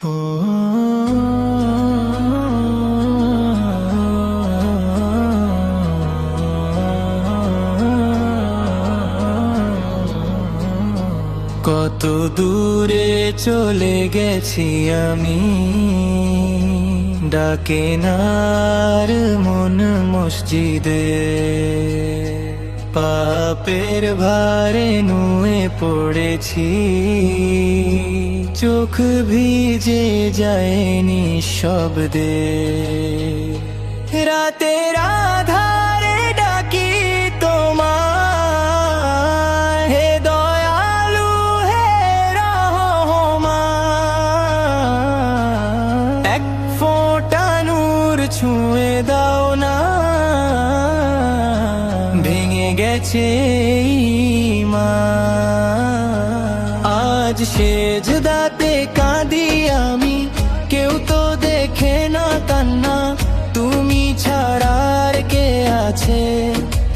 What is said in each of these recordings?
কত দূরে চলে গেছি আমি, ডাকে নার মন মসজিদে। পাপের ভারে নুয়ে পড়েছি, চোখ ভিজে যায়নি শব্দে। রাতের আধারে ডাকি তোমায়, হে দয়ালু হে রহমান। এক ফোঁটা নূর ছুঁয়ে দাও না, ভেঙে গেছে ঈমান। আজ সেজদাতে কাঁদি আমি, কেউ তো দেখে না কান্না। তুমি ছাড়া আর কে আছে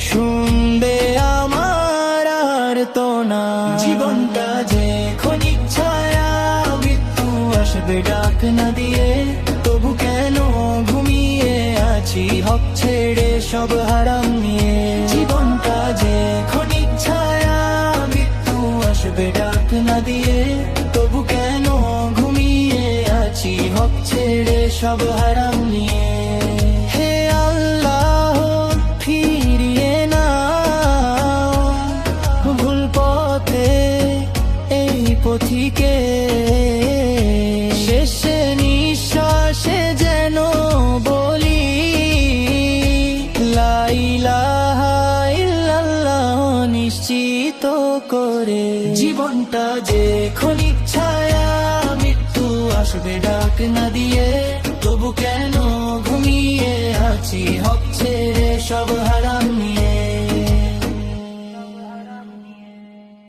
শুনবে আমার আর্তনা। জীবনটা যে ক্ষণিক ছায়া, মৃত্যু আসবে ডাক না দিয়ে। তবু কেন ঘুমিয়ে আছি হক ছেড়ে সব হারাম নিয়ে। জীবনটা যে ক্ষণিক ছায়া, মৃত্যু আসবে ডাক না দিয়ে। তবু কেন ঘুমিয়ে আছি হক ছেড়ে সব হারাম নিয়ে। হে আল্লাহ ফিরিয়ে নাও ভুল পথে এই পথিকে। শেষে নিঃশ্বাসে যেন বলি লা ইলাহা ইল্লাল্লাহ নিশ্চিত করে। জীবনটা যে ক্ষণিক ছায়া, মৃত্যু আসবে ডাক না দিয়ে। তবু কেন ঘুমিয়ে আছি হক ছেড়ে সব